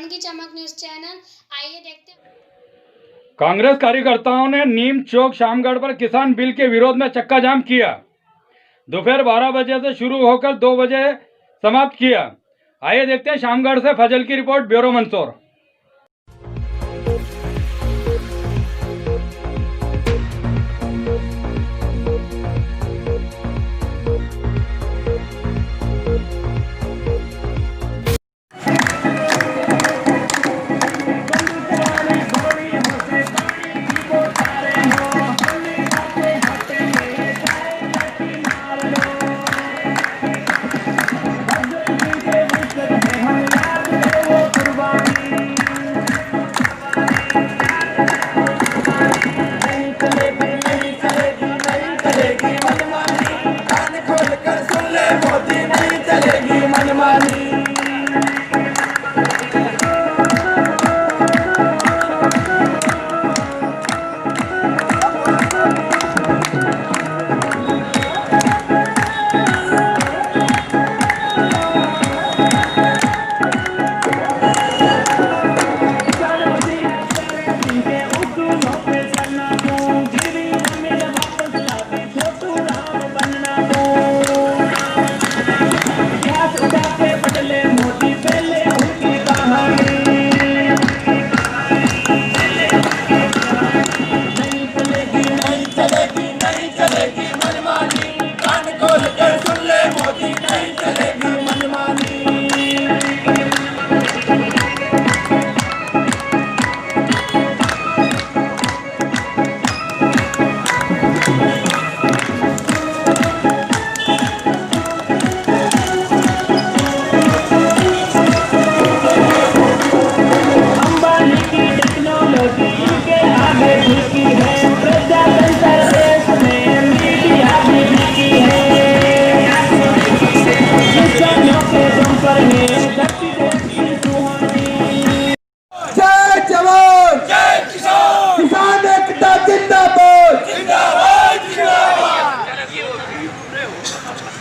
रण की चमक news channel, आइए देखते हैं। कांग्रेस कार्यकर्ताओं ने नीम चौक शामगढ़ पर किसान बिल के विरोध में चक्का जाम किया। दोपहर 12 बजे से शुरू होकर 2 बजे समाप्त किया। आइए देखते हैं शामगढ़ से फजल की रिपोर्ट, ब्यूरो मंसूर।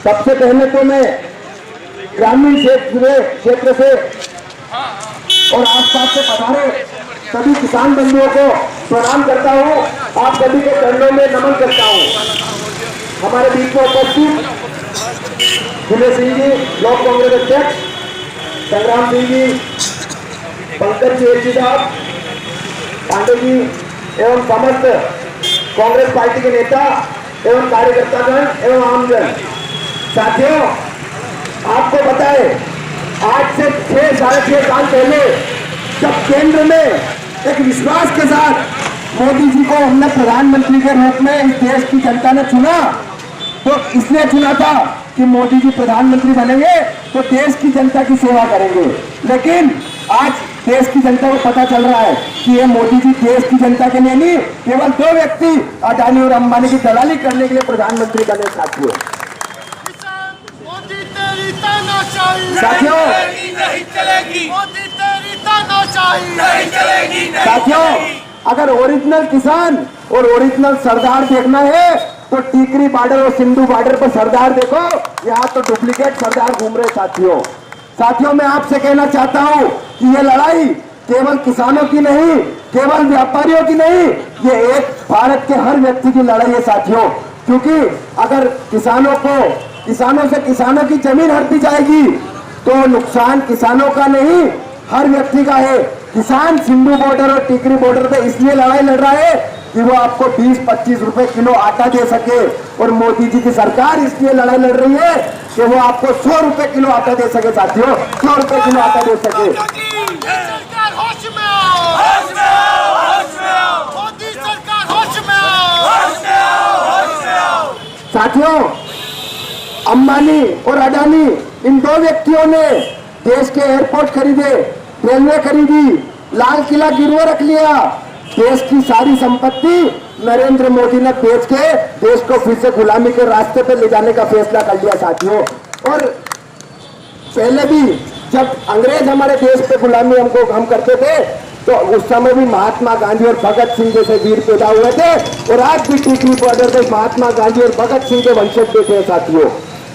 सबसे पहले तो मैं ग्रामीण क्षेत्र से और आसपास से पधारे सभी किसान बंधुओं को प्रणाम करता हूं। आप सभी के चरणों में नमन करता हूं। हमारे बीच में उपस्थित विजय सिंह जी, ब्लॉक कांग्रेस अध्यक्ष, संग्राम सिंह जी, पंकज जी साहब, पांडे जी एवं समस्त कांग्रेस पार्टी के नेता एवं कार्यकर्तागण एवं आमजन। साथियों, आपको पता है आज से 6-6.5 साल पहले जब केंद्र में एक विश्वास के साथ मोदी जी को हमने प्रधानमंत्री के रूप में इस देश की जनता ने चुना, तो इसलिए चुना था कि मोदी जी प्रधानमंत्री बनेंगे तो देश की जनता की सेवा करेंगे। लेकिन आज देश की जनता को पता चल रहा है कि ये मोदी जी देश की जनता के लिए नहीं, केवल 2 व्यक्ति अडानी और अंबानी की दलाली करने के लिए प्रधानमंत्री बने। साथियों, साथियों, अगर ओरिजिनल किसान और ओरिजिनल सरदार देखना है तो टीकरी बॉर्डर और सिंधु बॉर्डर पर सरदार देखो, यहाँ तो डुप्लीकेट सरदार घूम रहे। साथियों, मैं आपसे कहना चाहता हूँ कि ये लड़ाई केवल किसानों की नहीं, केवल व्यापारियों की नहीं, ये एक भारत के हर व्यक्ति की लड़ाई है साथियों। क्योंकि अगर किसानों से किसानों की जमीन हड़पी जाएगी तो नुकसान किसानों का नहीं, हर व्यक्ति का है। किसान सिंधु बॉर्डर और टीकरी बॉर्डर पे इसलिए लड़ाई लड़ रहा है कि वो आपको 20-25 रुपए किलो आटा दे सके, और मोदी जी की सरकार इसलिए लड़ाई लड़ रही है कि वो आपको 100 रुपए किलो आटा दे सके। साथियों, 100 रुपए किलो आटा दे सके। साथियों, अंबानी और अडानी इन 2 व्यक्तियों ने देश के एयरपोर्ट खरीदे, रेलवे खरीदी, लाल किला गिरवे रख लिया। देश की सारी संपत्ति नरेंद्र मोदी ने बेच के देश को फिर से गुलामी के रास्ते पर ले जाने का फैसला कर लिया साथियों। और पहले भी जब अंग्रेज हमारे देश पे गुलामी हम करते थे तो उस समय भी महात्मा गांधी और भगत सिंह जैसे वीर पैदा हुए थे, और आज भी टीकरी बॉर्डर पे महात्मा गांधी और भगत सिंह के वंशज बैठे हैं साथियों।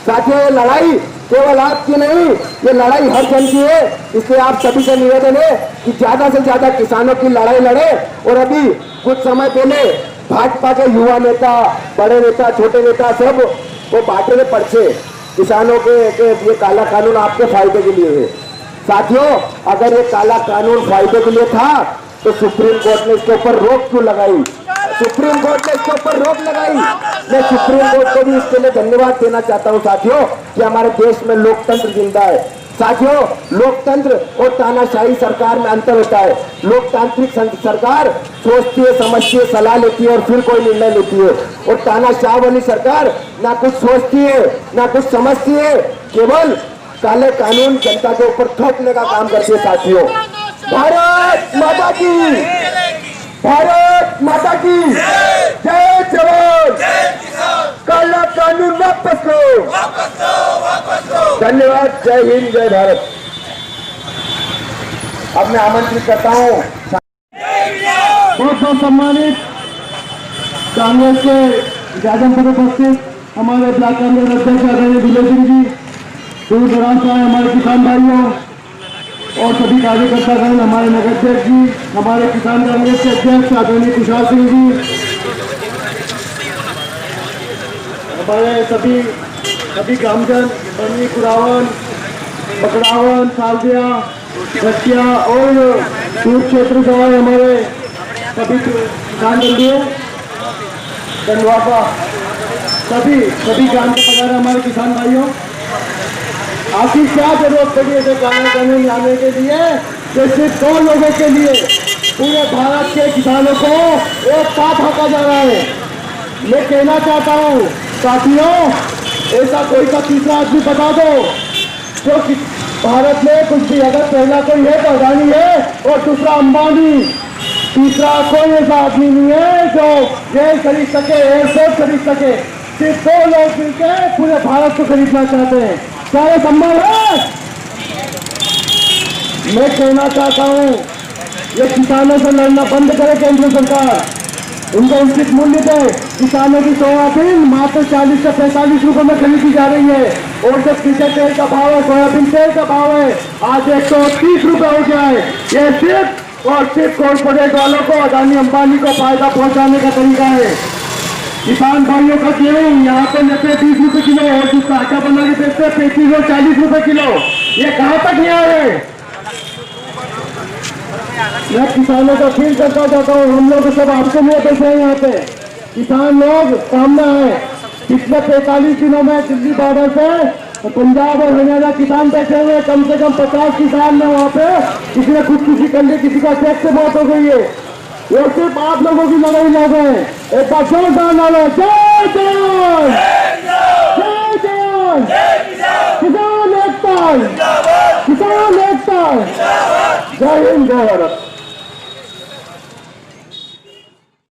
ये लड़ाई केवल आपकी नहीं, ये लड़ाई हर जन की है। इसलिए आप सभी से निवेदन है कि ज्यादा से ज्यादा किसानों की लड़ाई लड़े। और अभी कुछ समय पहले भाजपा के युवा नेता, बड़े नेता, छोटे नेता सब वो बांट रहे पर्चे किसानों के ये काला कानून आपके फायदे के लिए है। साथियों, अगर ये काला कानून फायदे के लिए था तो सुप्रीम कोर्ट ने इसके ऊपर रोक क्यों लगाई? सुप्रीम कोर्ट ने इसके ऊपर रोक लगाई। मैं सुप्रीम कोर्ट को भी इसके लिए धन्यवाद देना चाहता हूं साथियों कि हमारे देश में लोकतंत्र जिंदा है। साथियों, लोकतंत्र और तानाशाही सरकार में अंतर होता है। लोकतांत्रिक सरकार सोचती है, समझती है, सलाह लेती है और फिर कोई निर्णय लेती है। और तानाशाह वाली सरकार ना कुछ सोचती है, ना कुछ समझती है, केवल काले कानून जनता के ऊपर थोपने का काम करती है। साथियों, भारत माता की, भारत माता की जय जवान, काला कानून वापस लो। धन्यवाद। जय हिंद, जय भारत। अब मैं आमंत्रित करता हूँ बहुत बहुत सम्मानित कांग्रेस के ज्यादा पद उपस्थित हमारे ब्लॉक कांग्रेस अध्यक्ष आदरणीय विजय सिंह जी, दूर दराज से आए हमारे किसान भाइयों और सभी कार्यकर्तागण, हमारे नगराध्यक्ष जी, हमारे किसान कांग्रेस के अध्यक्ष आदरणीय कुशाल सिंह जी, हमारे सभी ग्रामजन, बनी, कुरावन, पकड़ावन, सालदिया, घटिया और दूर क्षेत्र से आए हमारे सभी किसान बंधुओं, धन्यवाद। सभी ग्राम के पधारे हमारे किसान भाइयों, आखिर क्या जरूरत पड़ी है कानून कानून लाने के लिए? कि सिर्फ 2 लोगों के लिए पूरे भारत के किसानों को एक साथ हका जा रहा है। मैं कहना चाहता हूँ साथियों, ऐसा कोई का तीसरा आदमी बता दो जो भारत में कुछ भी, अगर पहला कोई है तो अडानी है और दूसरा अंबानी, तीसरा कोई ऐसा आदमी नहीं है जो रेल खरीद सके, एयरपोर्ट खरीद सके। सिर्फ 2 लोग मिलकर पूरे भारत को खरीदना चाहते हैं। क्या ये संभव है? मैं कहना चाहता हूँ ये किसानों से लड़ना बंद करे केंद्र सरकार, उनको उचित मूल्य दे। किसानों की सोयाबीन मात्र 40 से 45 रुपए में खरीदी जा रही है और जब डीजल तेल का भाव है, सोयाबीन तेल का भाव है आज 130 रुपए हो गया है। ये सिर्फ और सिर्फ कॉर्पोरेट वालों को, अदानी अंबानी को फायदा पहुंचाने का तरीका है। किसान भाइयों का गेहूं यहाँ पे 90-20 रुपए किलो और जिसका आटा बना के बेचते 35 और 40 रुपए किलो। ये कहाँ तक न्याय है? मैं किसानों को फील करता चाहता हूँ, हम लोग सब आपके लिए बैठे हैं यहाँ पे। किसान लोग सामने आए। पिछले 45 दिनों में दिल्ली बॉर्डर से पंजाब और हरियाणा किसान बैठे हुए, कम से कम 50 किसान है वहाँ पे। किसी ने खुदकुशी कर ली, किसी का अटैक से मौत हो गई है। ये सिर्फ आप लोगों की लड़ाई लड़ रहे हैं। एक बार जोरदार नारा, जय जवान, जय जवान, किसान एकता, किसान एकता, जय हिंद, जय भारत।